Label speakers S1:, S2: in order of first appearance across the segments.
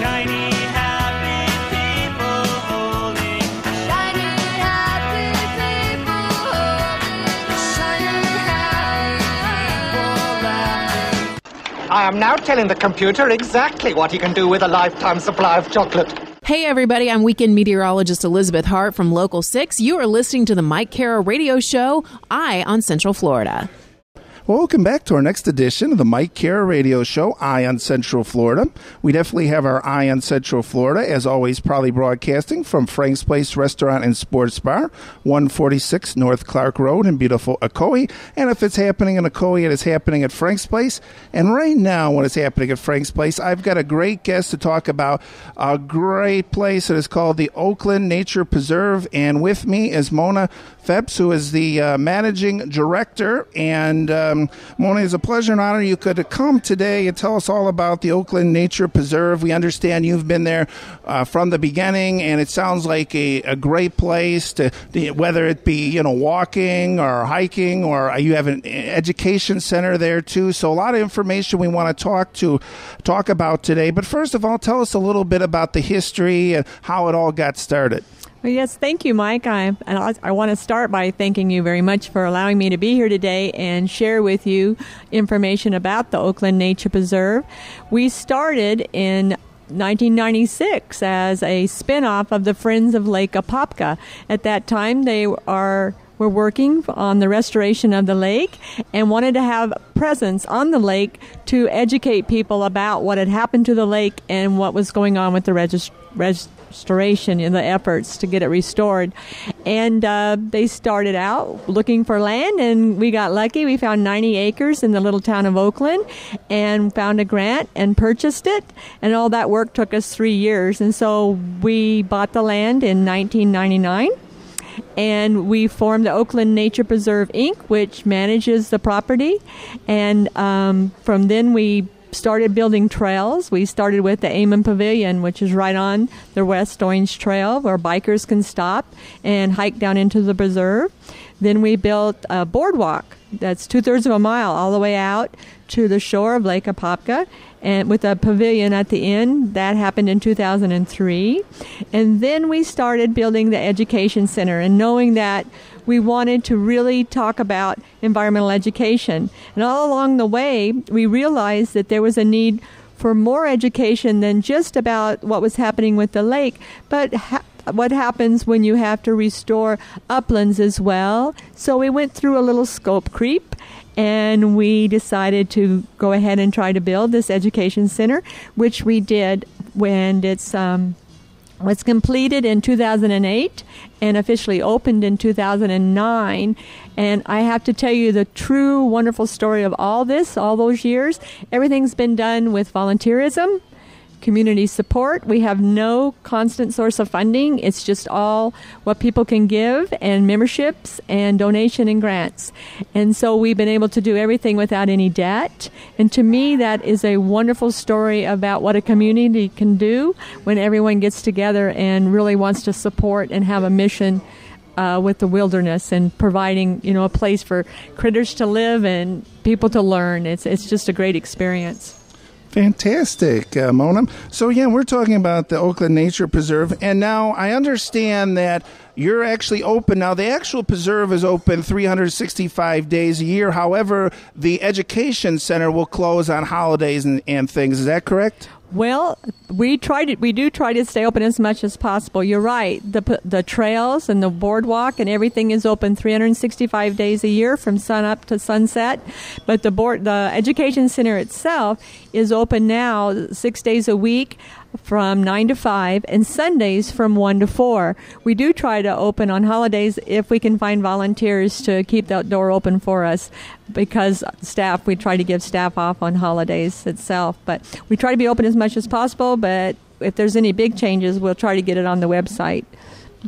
S1: Shiny, happy people holding. Shiny, happy people holding. Shiny, happy people laughing.
S2: I am now telling the computer exactly what he can do with a lifetime supply of chocolate.
S3: Hey everybody, I'm weekend meteorologist Elizabeth Hart from Local 6. You are listening to the Mike Kara Radio Show, Eye on Central Florida.
S4: Welcome back to our next edition of the Mike Kara Radio Show, Eye on Central Florida. We definitely have our Eye on Central Florida, as always, proudly broadcasting from Frank's Place Restaurant and Sports Bar, 146 North Clark Road in beautiful Ocoee. And if it's happening in Ocoee, it is happening at Frank's Place. And right now, when it's happening at Frank's Place, I've got a great guest to talk about a great place that is called the Oakland Nature Preserve. And with me is Mona Phipps, who is the managing director. And Mona, it's a pleasure and honor you could come today and tell us all about the Oakland Nature Preserve. We understand you've been there from the beginning, and it sounds like a great place to, whether it be walking or hiking, or you have an education center there too. So a lot of information we want to talk about today. But first of all, tell us a little bit about the history and how it all got started.
S5: Well, yes, thank you, Mike. I want to start by thanking you very much for allowing me to be here today and share with you information about the Oakland Nature Preserve. We started in 1996 as a spinoff of the Friends of Lake Apopka. At that time, they were working on the restoration of the lake and wanted to have presence on the lake to educate people about what had happened to the lake and what was going on with the restoration and the efforts to get it restored. And they started out looking for land, and we got lucky. We found 90 acres in the little town of Oakland and found a grant and purchased it. And all that work took us 3 years. And so we bought the land in 1999. And we formed the Oakland Nature Preserve, Inc., which manages the property. And from then we started building trails. We started with the Amon Pavilion, which is right on the West Orange Trail, where bikers can stop and hike down into the preserve. Then we built a boardwalk that's 2/3 of a mile all the way out to the shore of Lake Apopka, and with a pavilion at the end. That happened in 2003. And then we started building the education center, and knowing that we wanted to really talk about environmental education. And all along the way, we realized that there was a need for more education than just about what was happening with the lake, but what happens when you have to restore uplands as well. So we went through a little scope creep, and we decided to go ahead and try to build this education center, which we did when it's was completed in 2008 and officially opened in 2009. And I have to tell you the true wonderful story of all this, all those years. Everything's been done with volunteerism, community support. We have no constant source of funding. It's just all what people can give, and memberships and donation and grants. And so we've been able to do everything without any debt. And to me, that is a wonderful story about what a community can do when everyone gets together and really wants to support and have a mission with the wilderness and providing, a place for critters to live and people to learn. It's just a great experience.
S4: Fantastic, Mona. So, we're talking about the Oakland Nature Preserve, and now I understand that you're actually open. Now, the actual preserve is open 365 days a year. However, the education center will close on holidays and things. Is that correct?
S5: Well, we do try to stay open as much as possible. You're right. The trails and the boardwalk and everything is open 365 days a year from sun up to sunset. But the education center itself is open now 6 days a week from 9 to 5 and Sundays from 1 to 4. We do try to open on holidays if we can find volunteers to keep that door open for us, because we try to give staff off on holidays itself. But we try to be open as much as possible, but if there's any big changes, we'll try to get it on the website.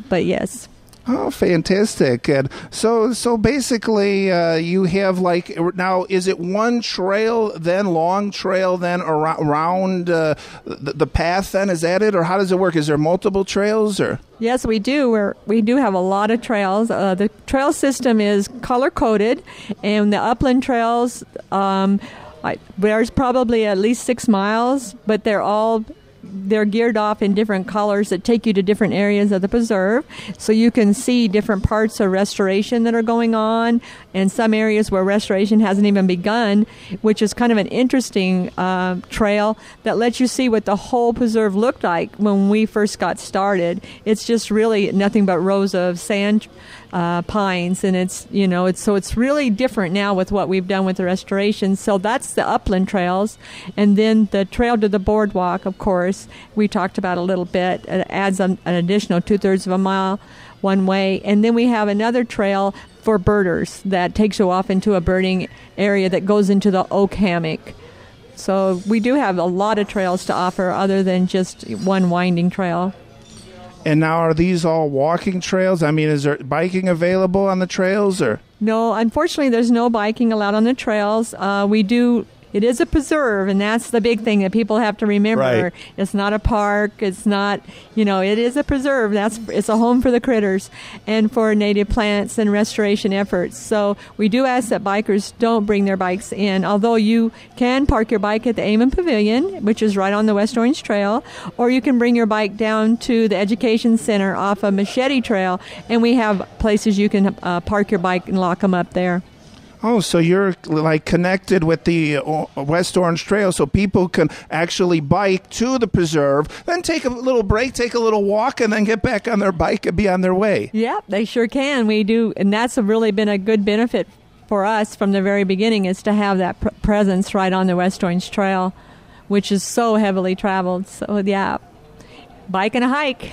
S5: But yes.
S4: Oh, fantastic. And so basically you have now, is it one trail then, long trail then around the path then? Is that it? Or how does it work? Is there multiple trails? Or?
S5: Yes, we do. We do have a lot of trails. The trail system is color-coded, and the upland trails, there's probably at least 6 miles, but they're all they're geared off in different colors that take you to different areas of the preserve, so you can see different parts of restoration that are going on, and some areas where restoration hasn't even begun, which is kind of an interesting trail that lets you see what the whole preserve looked like when we first got started. It's just really nothing but rows of sand pines, and it's really different now with what we've done with the restoration. So that's the upland trails, and then the trail to the boardwalk, of course, we talked about a little bit. It adds an additional 2/3 of a mile one way, and then we have another trail for birders that takes you off into a birding area that goes into the oak hammock. So we do have a lot of trails to offer other than just one winding trail.
S4: And now, are these all walking trails? I mean, is there biking available on the trails, or?
S5: No, unfortunately, there's no biking allowed on the trails. It is a preserve, and that's the big thing that people have to remember.
S4: Right.
S5: It's not a park. It's not, it is a preserve. It's a home for the critters and for native plants and restoration efforts. So we do ask that bikers don't bring their bikes in, although you can park your bike at the Amon Pavilion, which is right on the West Orange Trail, or you can bring your bike down to the Education Center off of Machete Trail, and we have places you can park your bike and lock them up there.
S4: Oh, so you're like connected with the West Orange Trail, so people can actually bike to the preserve, then take a little break, take a little walk, and then get back on their bike and be on their way.
S5: Yeah, they sure can. We do, and that's really been a good benefit for us from the very beginning, is to have that presence right on the West Orange Trail, which is so heavily traveled. So, yeah. Bike and a hike.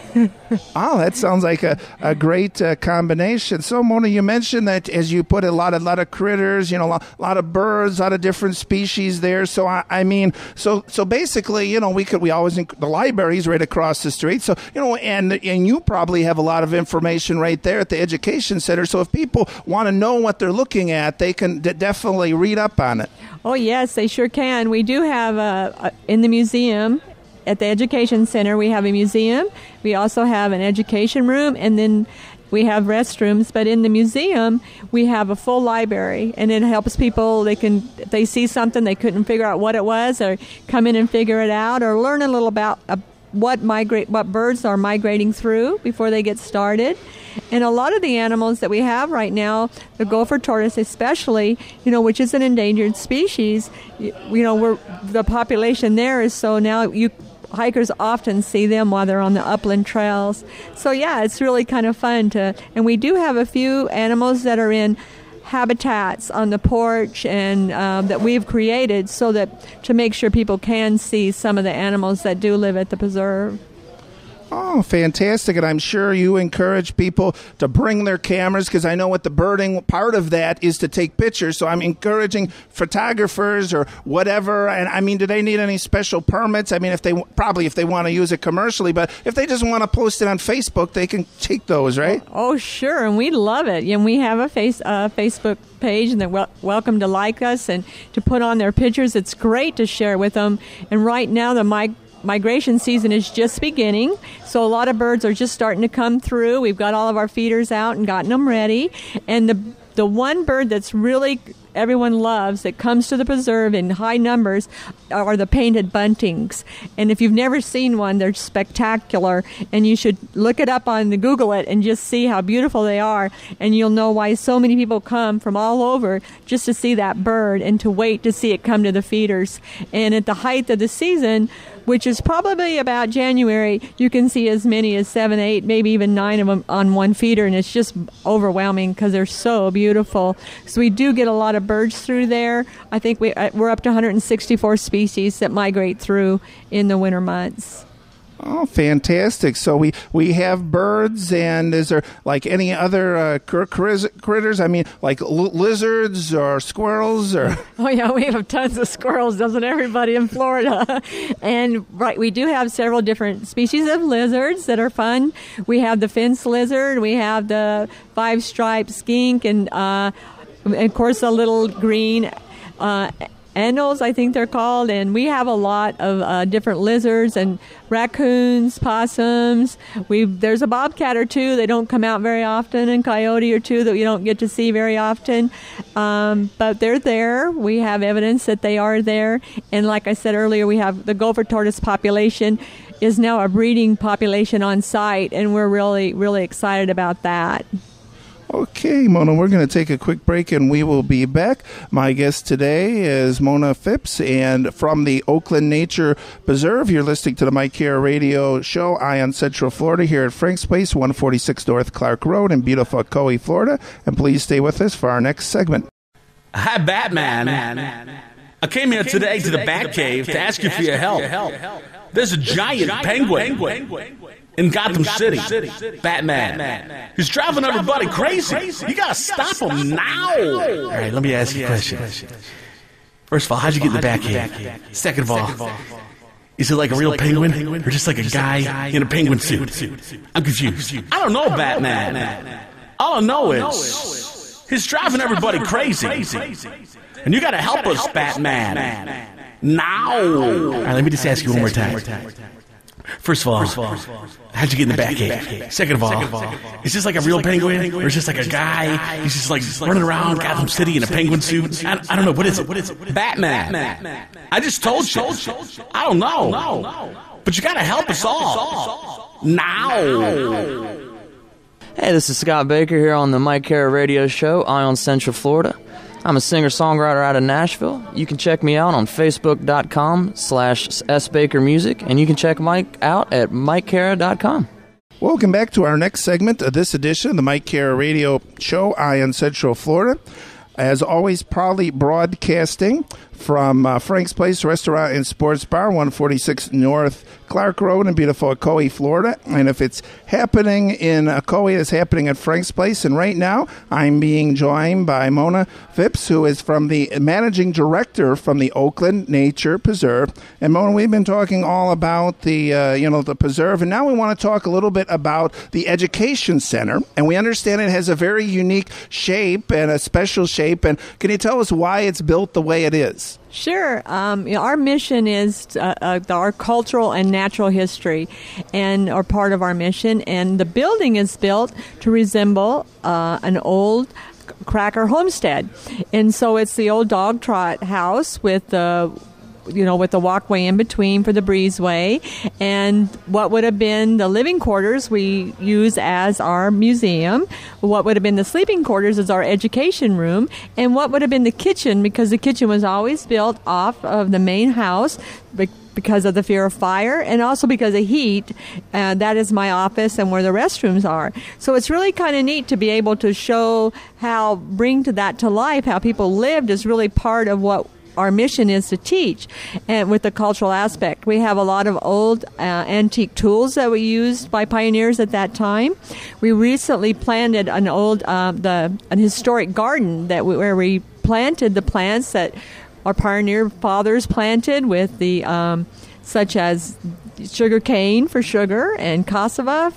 S4: Oh, that sounds like a great combination. So, Mona, you mentioned that, as you put it, a lot of critters, a lot of birds, a lot of different species there. So, so basically, the library's right across the street. So, and you probably have a lot of information right there at the Education Center. So, if people want to know what they're looking at, they can definitely read up on it.
S5: Oh, yes, they sure can. We do have in the museum. At the Education Center, we have a museum. We also have an education room, and then we have restrooms. But in the museum, we have a full library, and it helps people. If they see something they couldn't figure out what it was, or come in and figure it out, or learn a little about what birds are migrating through before they get started. And a lot of the animals that we have right now, the gopher tortoise especially, which is an endangered species, the population there is so now hikers often see them while they're on the upland trails. So yeah, it's really kind of fun and we do have a few animals that are in habitats on the porch and that we've created so that to make sure people can see some of the animals that do live at the preserve.
S4: Oh, fantastic. And I'm sure you encourage people to bring their cameras, because I know with the birding, part of that is to take pictures. So I'm encouraging photographers or whatever. And do they need any special permits? If they want to use it commercially, but if they just want to post it on Facebook, they can take those, right?
S5: Oh, sure. And we love it. And we have a Facebook page, and they're welcome to like us and to put on their pictures. It's great to share with them. And right now, the migration season is just beginning, so a lot of birds are just starting to come through. We've got all of our feeders out and gotten them ready. And the one bird that's really everyone loves that comes to the preserve in high numbers are the painted buntings. And if you've never seen one, they're spectacular. And you should look it up on the Google it and just see how beautiful they are. And you'll know why so many people come from all over just to see that bird and to wait to see it come to the feeders. And at the height of the season, which is probably about January, you can see as many as 7, 8, maybe even 9 of them on one feeder, and it's just overwhelming because they're so beautiful. So we do get a lot of birds through there. I think we're up to 164 species that migrate through in the winter months.
S4: Oh, fantastic. So we have birds, and is there like any other critters? Like lizards or squirrels? Or
S5: Oh, yeah, we have tons of squirrels, doesn't everybody in Florida? And, right, we do have several different species of lizards that are fun. We have the fence lizard, we have the five-striped skink, and of course, a little green Anoles, I think they're called, and we have a lot of different lizards and raccoons, possums. There's a bobcat or two. They don't come out very often, and coyote or two that you don't get to see very often. But they're there. We have evidence that they are there. And like I said earlier, we have the gopher tortoise population is now a breeding population on site, and we're really, really excited about that.
S4: Okay, Mona, we're going to take a quick break and we will be back. My guest today is Mona Phipps, and from the Oakland Nature Preserve, you're listening to the Mike Kara Radio Show, Eye on Central Florida, here at Frank's Place, 146 North Clark Road in beautiful Coe, Florida. And please stay with us for our next segment.
S6: Hi, Batman. I came here today to the Batcave to ask you for your help. There's a giant penguin in Gotham City. Batman. He's driving everybody crazy. You gotta stop him now. All right, let me ask you a question. First of all, how'd you get in the Batcave? Second of all, is it like a real penguin or just like a guy in a penguin suit? I'm confused. I don't know, Batman. All I know is he's driving everybody crazy. And you gotta help us, Batman. Now. All right, let me just ask you one more time. First of all, how'd you get in the Batcave? Second of all, is this like a real penguin or is this like a guy? He's just like running around Gotham City in a penguin suit. I don't know. What is it? Batman. I just told you. I don't know. But you gotta help us all. Now.
S7: Hey, this is Scott Baker here on the Mike Kara Radio Show, Eye on Central Florida. I'm a singer-songwriter out of Nashville. You can check me out on Facebook.com/SBakerMusic, and you can check Mike out at MikeKara.com.
S4: Welcome back to our next segment of this edition of the Mike Kara Radio Show, Eye on Central Florida. As always, proudly broadcasting from Frank's Place Restaurant and Sports Bar, 146 North Clark Road in beautiful Coe, Florida. And if it's happening in Coe, it's happening at Frank's Place. And right now, I'm being joined by Mona Phipps, who is from the managing director from the Oakland Nature Preserve. And Mona, we've been talking all about the the preserve, and now we want to talk a little bit about the education center. And we understand it has a very unique shape and a special shape. And can you tell us why it's built the way it is?
S5: Sure. Our mission is our cultural and natural history, and are part of our mission. And the building is built to resemble an old Cracker homestead, and so it's the old dog trot house with the walkway in between for the breezeway, and what would have been the living quarters we use as our museum, what would have been the sleeping quarters is our education room, and what would have been the kitchen, because the kitchen was always built off of the main house because of the fear of fire and also because of heat. That is my office and where the restrooms are. So it's really kind of neat to be able to bring that to life, how people lived is really part of what our mission is to teach, and with the cultural aspect. We have a lot of old antique tools that were used by pioneers at that time. We recently planted an historic garden where we planted the plants that our pioneer fathers planted with the such as sugar cane for sugar and cassava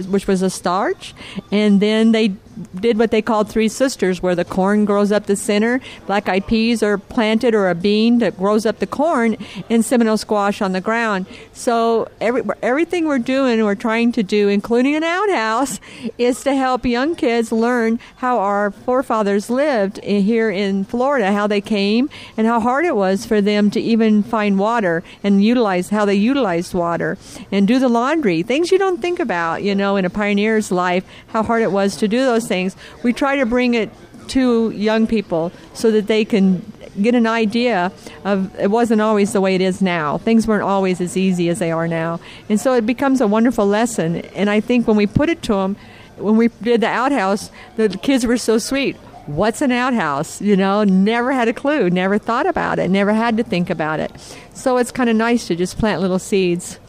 S5: which was a starch, and then they did what they called Three Sisters, where the corn grows up the center, black-eyed peas are planted, or a bean that grows up the corn, and Seminole squash on the ground. So everything we're trying to do, including an outhouse, is to help young kids learn how our forefathers lived here in Florida, how they came, and how hard it was for them to even find water and how they utilized water and do the laundry. Things you don't think about, in a pioneer's life, how hard it was to do those things. We try to bring it to young people so that they can get an idea of it wasn't always the way it is now. Things weren't always as easy as they are now. And so it becomes a wonderful lesson. And I think when we put it to them, when we did the outhouse, the kids were so sweet. What's an outhouse? Never had a clue, never thought about it, never had to think about it. So it's kind of nice to just plant little seeds.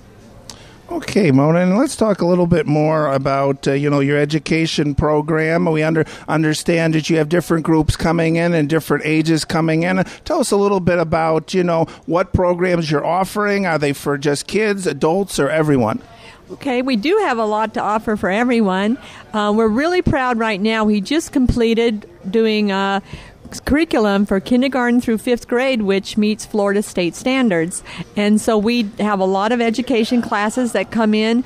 S4: Okay, Mona, and let's talk a little bit more about, your education program. We understand that you have different groups coming in and different ages coming in. Tell us a little bit about, what programs you're offering. Are they for just kids, adults, or everyone?
S5: Okay, we do have a lot to offer for everyone. We're really proud right now. We just completed doing curriculum for kindergarten through 5th grade, which meets Florida state standards. And so we have a lot of education classes that come in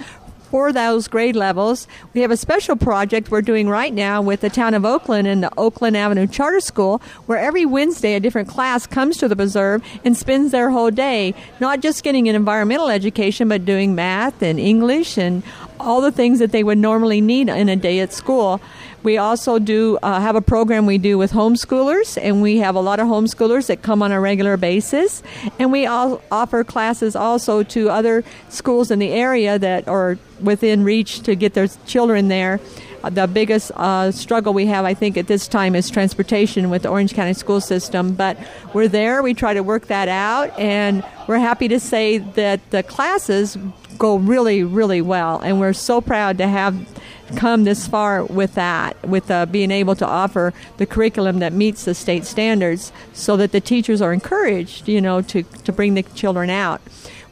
S5: for those grade levels. We have a special project we're doing right now with the town of Oakland and the Oakland Avenue Charter School, where every Wednesday a different class comes to the preserve and spends their whole day not just getting an environmental education, but doing math and English and all the things that they would normally need in a day at school. We also do have a program we do with homeschoolers, and we have a lot of homeschoolers that come on a regular basis. And we offer classes also to other schools in the area that are within reach to get their children there. The biggest struggle we have, I think, at this time is transportation with the Orange County school system. But we're there. We try to work that out, and we're happy to say that the classes go really, really well. And we're so proud to have come this far with that, with being able to offer the curriculum that meets the state standards so that the teachers are encouraged, to bring the children out.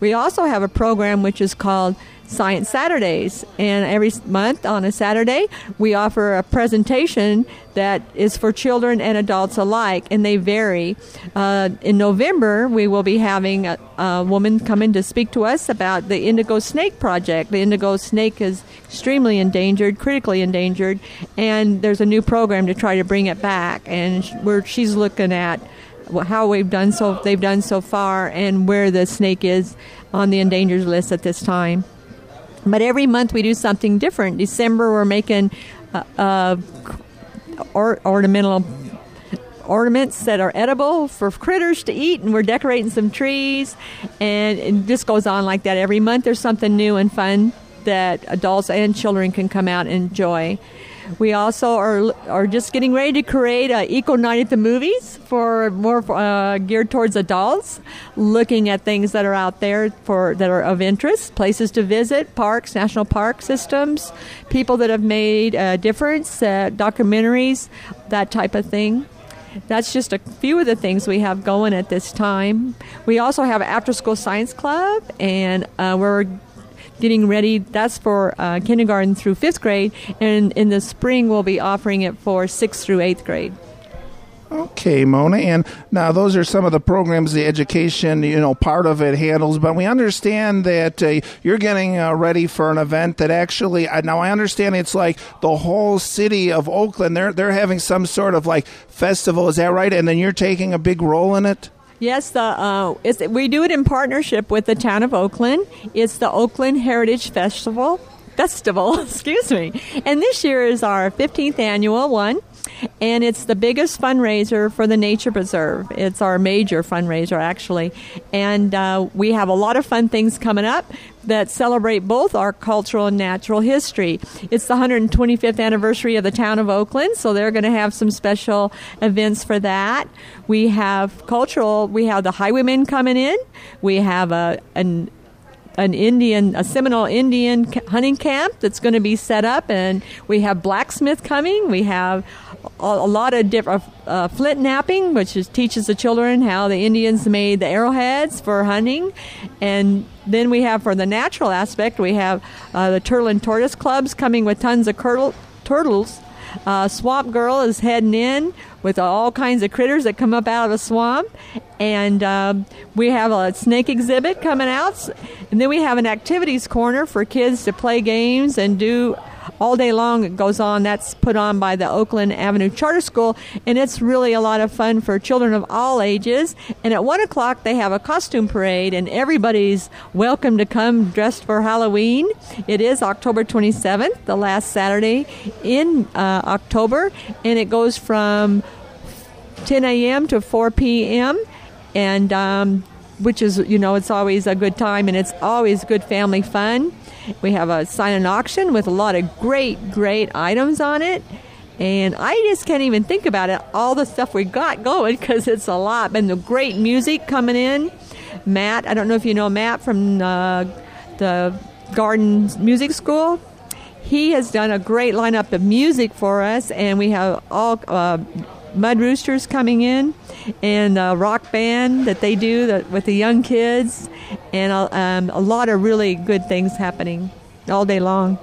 S5: We also have a program which is called Science Saturdays, and every month on a Saturday we offer a presentation that is for children and adults alike, and they vary. In November we will be having a woman come in to speak to us about the indigo snake project. The indigo snake is extremely endangered, critically endangered, and there's a new program to try to bring it back, and she's looking at how they've done so far and where the snake is on the endangered list at this time. But every month we do something different. December we're making ornamental ornaments that are edible for critters to eat, and we're decorating some trees, and it just goes on like that. Every month there's something new and fun that adults and children can come out and enjoy. We also are just getting ready to create an Eco Night at the Movies for more geared towards adults, looking at things that are out there that are of interest, places to visit, parks, national park systems, people that have made a difference, documentaries, that type of thing. That's just a few of the things we have going at this time. We also have an after-school science club, and we're getting ready. That's for kindergarten through 5th grade, and in the spring we'll be offering it for 6th through 8th grade.
S4: Okay, Mona, and now those are some of the programs the education, part of it handles, but we understand that you're getting ready for an event that actually, now I understand it's like the whole city of Oakland, they're having some sort of like festival, is that right? And then you're taking a big role in it?
S5: Yes, we do it in partnership with the town of Oakland. It's the Oakland Heritage Festival, excuse me. And this year is our 15th annual one, and it's the biggest fundraiser for the Nature Preserve. It's our major fundraiser, actually. And we have a lot of fun things coming up that celebrate both our cultural and natural history. It's the 125th anniversary of the town of Oakland, so they're going to have some special events for that. We have the highwaymen coming in. We have a Seminole Indian hunting camp that's going to be set up, and we have blacksmith coming. We have a lot of different flint knapping, which teaches the children how the Indians made the arrowheads for hunting. And then we have, for the natural aspect, we have the turtle and tortoise clubs coming with tons of turtles. Swamp Girl is heading in with all kinds of critters that come up out of the swamp. And we have a snake exhibit coming out. And then we have an activities corner for kids to play games and do all day long. It goes on. That's put on by the Oakland Avenue Charter School, and it's really a lot of fun for children of all ages. And at 1 o'clock they have a costume parade, and everybody's welcome to come dressed for Halloween. It is October 27th, the last Saturday in October, and it goes from 10 a.m. to 4 p.m. and which is, it's always a good time, and it's always good family fun. We have a silent auction with a lot of great items on it. And I just can't even think about it, all the stuff we got going, because it's a lot. And the great music coming in. Matt, I don't know if you know Matt from the Garden Music School. He has done a great lineup of music for us. And we have all Mud Roosters coming in, and a rock band that they do with the young kids, and a lot of really good things happening all day long.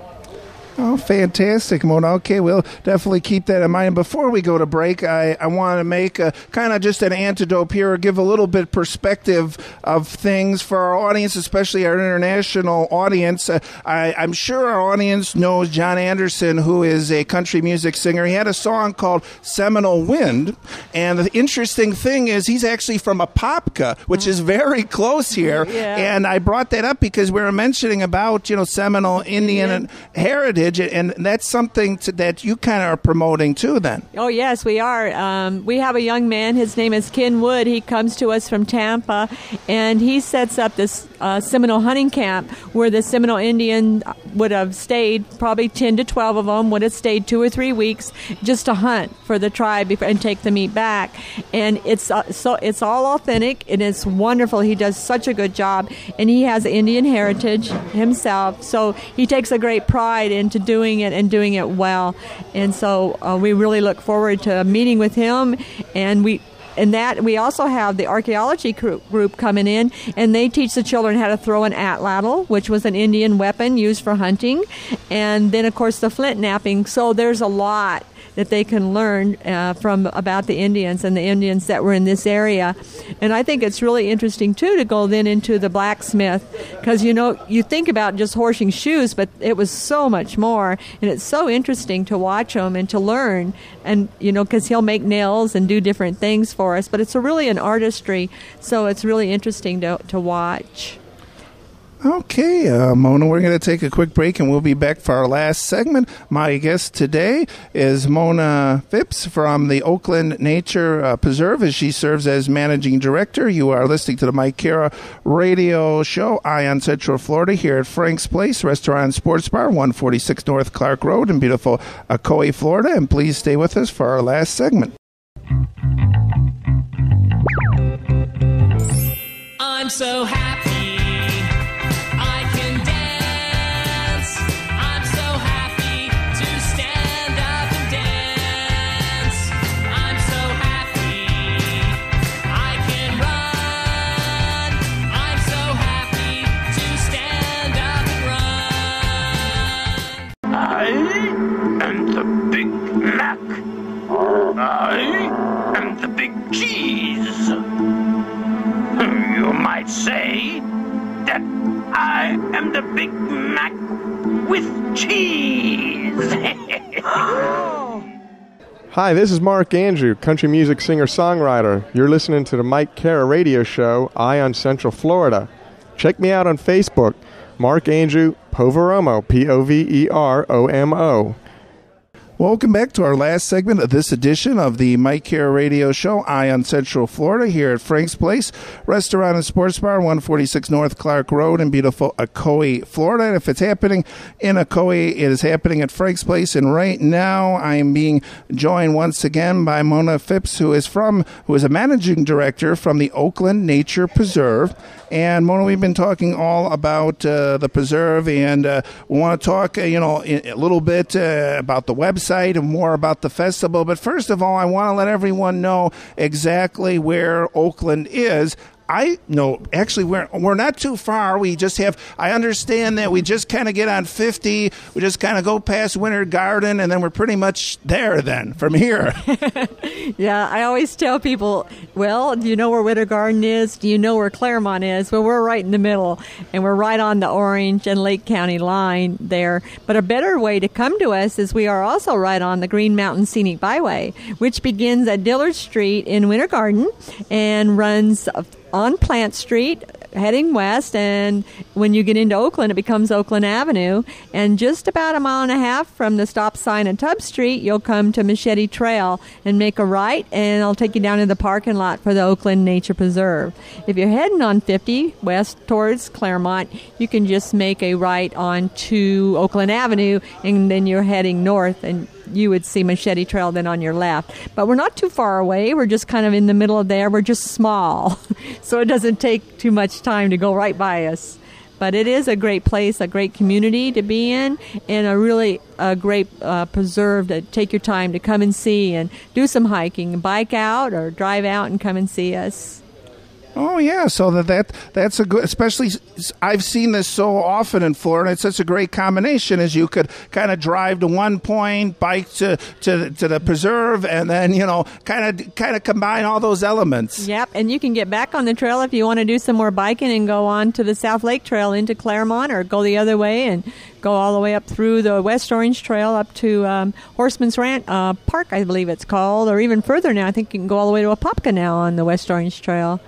S4: Oh, fantastic, Mona. Okay, we'll definitely keep that in mind. Before we go to break, I want to make a kind of just an antidote here, or give a little bit perspective of things for our audience, especially our international audience. I'm sure our audience knows John Anderson, who is a country music singer. He had a song called Seminole Wind, and the interesting thing is he's actually from Apopka, which is very close here.
S5: Yeah.
S4: And I brought that up because we were mentioning about, Seminole Indian heritage, and that's something that you kind of are promoting too then.
S5: Oh, yes, we are. We have a young man. His name is Ken Wood. He comes to us from Tampa, and he sets up this Seminole hunting camp where the Seminole Indian would have stayed, probably 10 to 12 of them, would have stayed 2 or 3 weeks just to hunt for the tribe and take the meat back. And it's all authentic, and it's wonderful. He does such a good job, and he has Indian heritage himself, so he takes a great pride into doing it and doing it well. And so we really look forward to meeting with him, and we also have the archaeology group coming in, and they teach the children how to throw an atlatl, which was an Indian weapon used for hunting, and then of course the flint knapping. So there's a lot that they can learn from about the Indians and the Indians that were in this area. And I think it's really interesting too to go then into the blacksmith, because you think about just horsing shoes, but it was so much more, and it's so interesting to watch him and to learn, and because he'll make nails and do different things for us, but it's really an artistry, so it's really interesting to watch.
S4: Okay, Mona, we're going to take a quick break, and we'll be back for our last segment. My guest today is Mona Phipps from the Oakland Nature Preserve, as she serves as managing director. You are listening to the Mike Cara radio show, Eye on Central Florida, here at Frank's Place Restaurant and Sports Bar, 146 North Clark Road in beautiful Ocoee, Florida. And please stay with us for our last segment.
S1: I'm so happy I can dance. I'm so happy to stand up and dance. I'm so happy I can run. I'm so happy to stand up and run.
S8: I am the Big Mac. I am the Big Cheese. You might say that I am the Big Mac with cheese.
S9: Hi, this is Mark Andrew, country music singer-songwriter. You're listening to the Mike Cara radio show, Eye on Central Florida. Check me out on Facebook, Mark Andrew Poveromo, Poveromo.
S4: Welcome back to our last segment of this edition of the Mike Cara radio show, Eye on Central Florida, here at Frank's Place Restaurant and Sports Bar, 146 North Clark Road in beautiful Ocoee, Florida. And if it's happening in Ocoee, it is happening at Frank's Place. And right now, I am being joined once again by Mona Phipps, who is a managing director from the Oakland Nature Preserve. And Mona, we've been talking all about the preserve, and we want to talk, a little bit about the website and more about the festival. But first of all, I want to let everyone know exactly where Oakland is. Actually, we're not too far. I understand that we just kind of get on 50. We just kind of go past Winter Garden, and then we're pretty much there then from here.
S5: Yeah, I always tell people, well, do you know where Winter Garden is? Do you know where Claremont is? Well, we're right in the middle, and we're right on the Orange and Lake County line there. But a better way to come to us is we are also right on the Green Mountain Scenic Byway, which begins at Dillard Street in Winter Garden and runs on Plant Street, heading west, and when you get into Oakland, it becomes Oakland Avenue. And just about a mile and a half from the stop sign at Tubb Street, you'll come to Machete Trail and make a right, and I'll take you down to the parking lot for the Oakland Nature Preserve. If you're heading on 50 west towards Claremont, you can just make a right onto Oakland Avenue, and then you're heading north, and you would see Machete Trail then on your left. But we're not too far away. We're just kind of in the middle of there. We're just small. So it doesn't take too much time to go right by us. But it is a great place, a great community to be in, and a great preserve to take your time to come and see and do some hiking, bike out or drive out and come and see us.
S4: Oh yeah, so that's a good. Especially, I've seen this so often in Florida. It's such a great combination, as you could kind of drive to one point, bike to the preserve, and then kind of combine all those elements.
S5: Yep, and you can get back on the trail if you want to do some more biking and go on to the South Lake Trail into Claremont, or go the other way and go all the way up through the West Orange Trail up to Horseman's Ranch Park, I believe it's called, or even further now. I think you can go all the way to Apopka now on the West Orange Trail.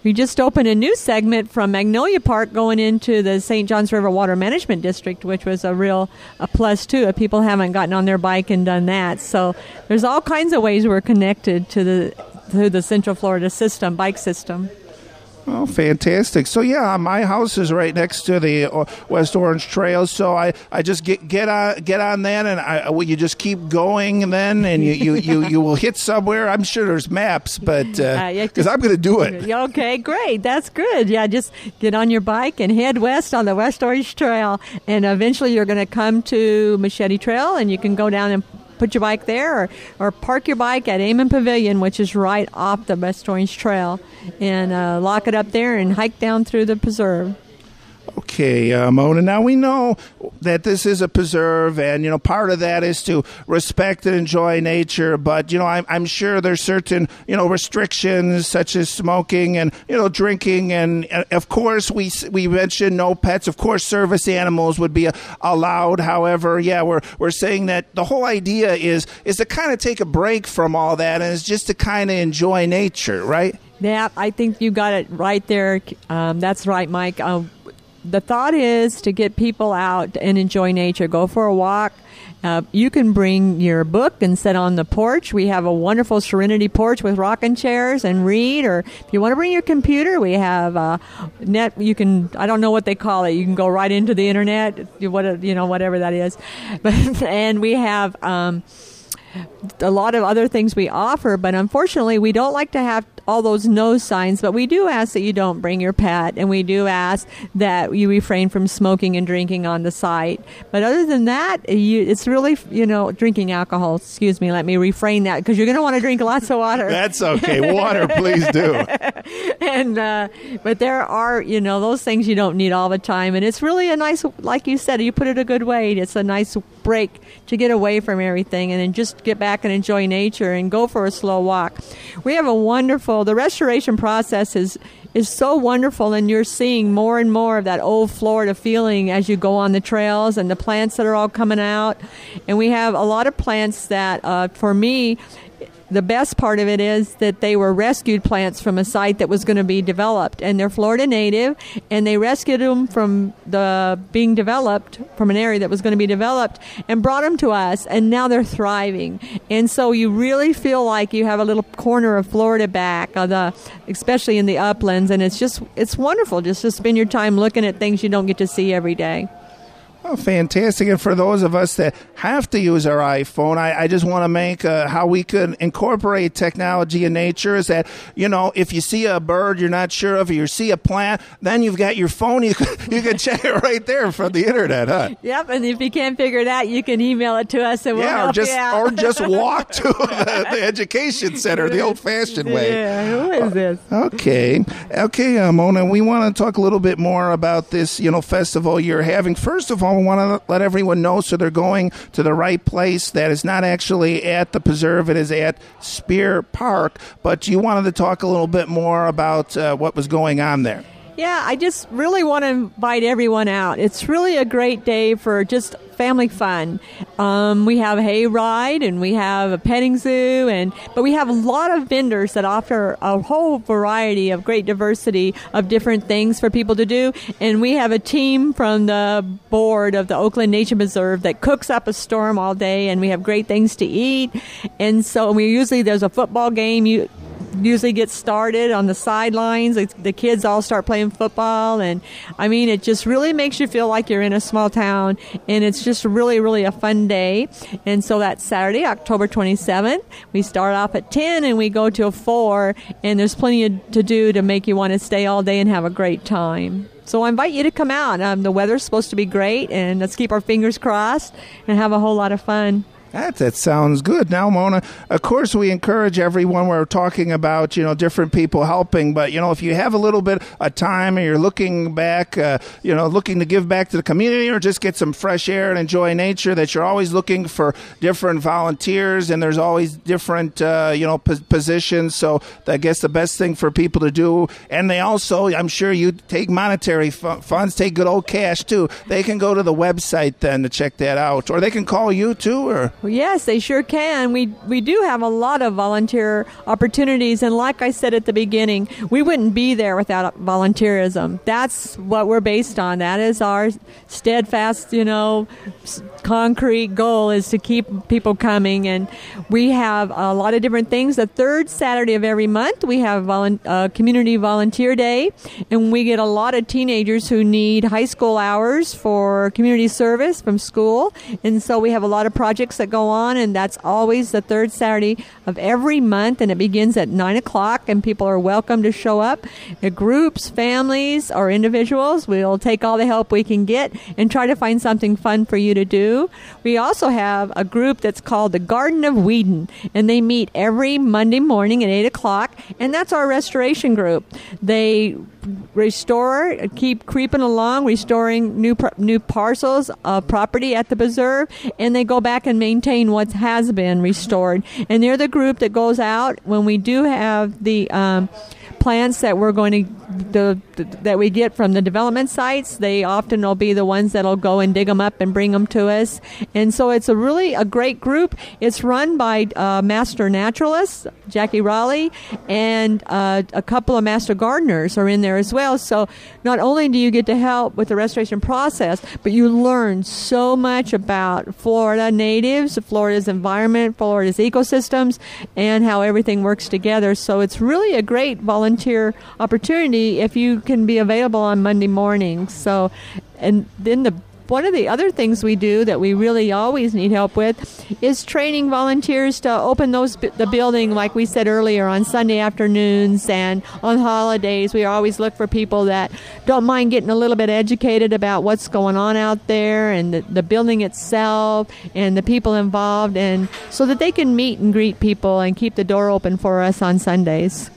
S5: We just opened a new segment from Magnolia Park going into the St. Johns River Water Management District, which was a plus, too, if people haven't gotten on their bike and done that. So there's all kinds of ways we're connected to the Central Florida bike system.
S4: Oh, fantastic. So, yeah, my house is right next to the West Orange Trail, so I just get on that, and you just keep going then, and you will hit somewhere. I'm sure there's maps, but because I'm going to do it.
S5: Okay, great. That's good. Yeah, just get on your bike and head west on the West Orange Trail, and eventually you're going to come to Machete Trail, and you can go down and put your bike there, or park your bike at Amon Pavilion, which is right off the West Orange Trail, and lock it up there and hike down through the preserve.
S4: Okay, Mona, now we know that this is a preserve, and, part of that is to respect and enjoy nature, but, I'm sure there's certain, restrictions such as smoking and, drinking, and of course we mentioned no pets. Of course, service animals would be allowed. However, yeah, we're saying that the whole idea is to kind of take a break from all that, and it's just to kind of enjoy nature, right?
S5: Yeah, I think you got it right there. That's right, Mike. The thought is to get people out and enjoy nature. Go for a walk. You can bring your book and sit on the porch. We have a wonderful Serenity porch with rocking chairs and read. Or if you want to bring your computer, we have net. You can, I don't know what they call it. You can go right into the internet, whatever that is. And we have a lot of other things we offer, but unfortunately we don't like to have all those no signs, but we do ask that you don't bring your pet, and we do ask that you refrain from smoking and drinking on the site. But other than that, it's really, drinking alcohol. Excuse me, let me refrain that, because you're going to want to drink lots of water.
S4: That's okay. Water, please do.
S5: And but there are, those things you don't need all the time, and it's really a nice, like you said, you put it a good way. It's a nice break to get away from everything and then just get back and enjoy nature and go for a slow walk. We have the restoration process is so wonderful, and you're seeing more and more of that old Florida feeling as you go on the trails, and the plants that are all coming out. And we have a lot of plants that, for me, the best part of it is that they were rescued plants from a site that was going to be developed, and they're Florida native, and they rescued them from being developed from an area that was going to be developed and brought them to us, and now they're thriving. And so you really feel like you have a little corner of Florida back, especially in the uplands, and it's wonderful just to spend your time looking at things you don't get to see every day.
S4: Oh, fantastic. And for those of us that have to use our iPhone, I just want to make how we could incorporate technology in nature is that, if you see a bird you're not sure of, or you see a plant, then you've got your phone. You can check it right there from the internet, huh?
S5: Yep, and if you can't figure it out, you can email it to us, and we'll help you out.
S4: Or just walk to the education center the old-fashioned way.
S5: Yeah, who is this?
S4: Okay, Mona, we want to talk a little bit more about this, festival you're having. First of all, we want to let everyone know so they're going to the right place. That is not actually at the preserve. It is at Spear Park. But you wanted to talk a little bit more about what was going on there.
S5: Yeah, I just really want to invite everyone out. It's really a great day for just family fun. We have a hay ride, and we have a petting zoo, but we have a lot of vendors that offer a whole variety of great diversity of different things for people to do. And we have a team from the board of the Oakland Nature Preserve that cooks up a storm all day, and we have great things to eat. And so there's a football game usually gets started on the sidelines. The kids all start playing football, and it just really makes you feel like you're in a small town, and it's just really, really a fun day. And so that's Saturday, October 27th. We start off at 10 and we go till 4, and there's plenty to do to make you want to stay all day and have a great time. So I invite you to come out. The weather's supposed to be great, and let's keep our fingers crossed and have a whole lot of fun.
S4: That sounds good. Now, Mona, of course, we encourage everyone. We're talking about, different people helping. But, if you have a little bit of time and you're looking back, looking to give back to the community or just get some fresh air and enjoy nature, that you're always looking for different volunteers and there's always different, positions. So I guess the best thing for people to do, and they also, I'm sure you take monetary funds, take good old cash too. They can go to the website then to check that out. Or they can call you too, or...
S5: Well, yes, they sure can. We do have a lot of volunteer opportunities, and like I said at the beginning, we wouldn't be there without volunteerism. That's what we're based on. That is our steadfast, concrete goal, is to keep people coming, and we have a lot of different things. The third Saturday of every month, we have Community Volunteer Day, and we get a lot of teenagers who need high school hours for community service from school, and so we have a lot of projects that go on, and that's always the third Saturday of every month, and it begins at 9 o'clock, and people are welcome to show up. Groups, families, or individuals, we'll take all the help we can get and try to find something fun for you to do. We also have a group that's called the Garden of Whedon, and they meet every Monday morning at 8 o'clock, and that's our restoration group. They restore, keep creeping along, restoring new parcels of property at the preserve, and they go back and maintain what has been restored. And they're the group that goes out when we do have the plants that we're going to that we get from the development sites. They often will be the ones that'll go and dig them up and bring them to us. And so it's a great group. It's run by master naturalists, Jackie Raleigh, and a couple of master gardeners are in there as well. So not only do you get to help with the restoration process, but you learn so much about Florida natives, Florida's environment, Florida's ecosystems, and how everything works together. So it's really a great volunteer opportunity if you can be available on Monday mornings. So, and then one of the other things we do that we really always need help with is training volunteers to open the building, like we said earlier, on Sunday afternoons and on holidays. We always look for people that don't mind getting a little bit educated about what's going on out there and the building itself and the people involved, and so that they can meet and greet people and keep the door open for us on Sundays.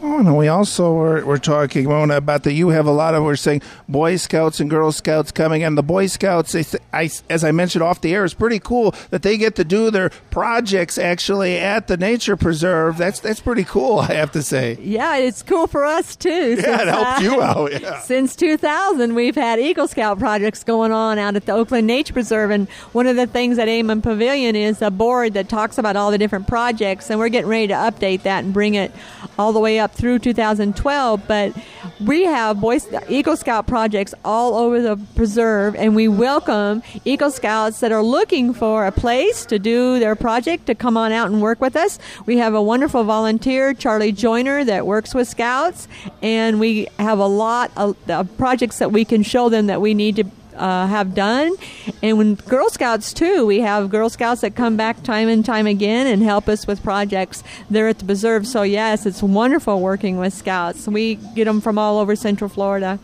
S4: Oh, no, we also were talking, Mona, about that you have a lot of, we're saying, Boy Scouts and Girl Scouts coming, and the Boy Scouts, as I mentioned off the air, it's pretty cool that they get to do their projects actually at the nature preserve. That's pretty cool, I have to say.
S5: Yeah, it's cool for us, too.
S4: Yeah, it helps you out, yeah.
S5: Since 2000, we've had Eagle Scout projects going on out at the Oakland Nature Preserve, and one of the things at Amon Pavilion is a board that talks about all the different projects, and we're getting ready to update that and bring it all the way up through 2012, but we have Eagle Scout projects all over the preserve, and we welcome Eagle Scouts that are looking for a place to do their project to come on out and work with us. We have a wonderful volunteer, Charlie Joyner, that works with Scouts, and we have a lot of projects that we can show them that we need to have done. And when Girl Scouts too, we have Girl Scouts that come back time and time again and help us with projects there at the preserve. So yes, it's wonderful working with Scouts. We get them from all over Central Florida.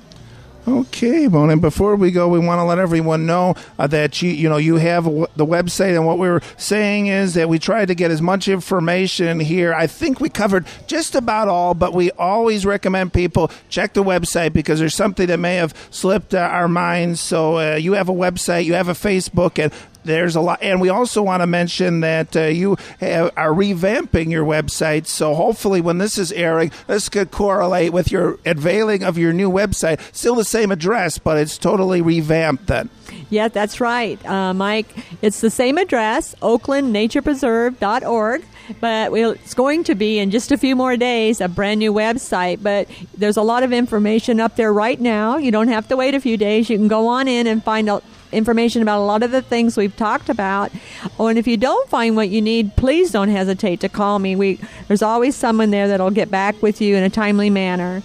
S4: Okay, Mona, and before we go, we want to let everyone know that you have the website, and what we were saying is that we tried to get as much information here. I think we covered just about all, but we always recommend people check the website because there's something that may have slipped our minds. So you have a website, you have a Facebook, and there's a lot, and we also want to mention that you are revamping your website. So hopefully, when this is airing, this could correlate with your unveiling of your new website. Still the same address, but it's totally revamped then.
S5: Yeah, that's right, Mike. It's the same address, oaklandnaturepreserve.org. But it's going to be, in just a few more days, a brand new website. But there's a lot of information up there right now. You don't have to wait a few days. You can go on in and find out information about a lot of the things we've talked about. Oh, and if you don't find what you need, please don't hesitate to call me. There's always someone there that'll get back with you in a timely manner.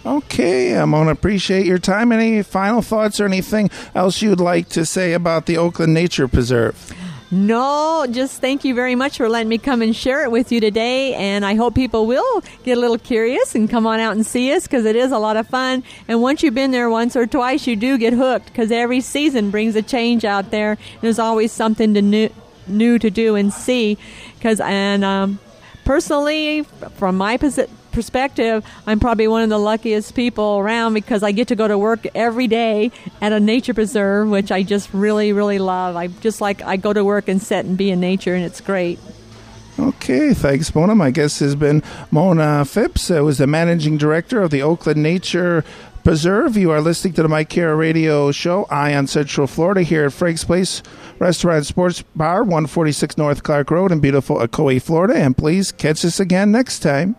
S4: Okay, I'm going to appreciate your time. Any final thoughts or anything else you'd like to say about the Oakland Nature Preserve?
S5: No, just thank you very much for letting me come and share it with you today, and I hope people will get a little curious and come on out and see us, because it is a lot of fun. And once you've been there once or twice, you do get hooked, because every season brings a change out there. There's always something new to do and see. Personally, from my perspective, I'm probably one of the luckiest people around because I get to go to work every day at a nature preserve, which I just really, really love. I go to work and sit and be in nature, and it's great.
S4: Okay, thanks, Mona. My guest has been Mona Phipps, who is the managing director of the Oakland Nature Preserve. You are listening to the Mike Cara Radio Show, Eye on Central Florida, here at Frank's Place Restaurant and Sports Bar, 146 North Clark Road in beautiful Ocoee, Florida. And please catch us again next time.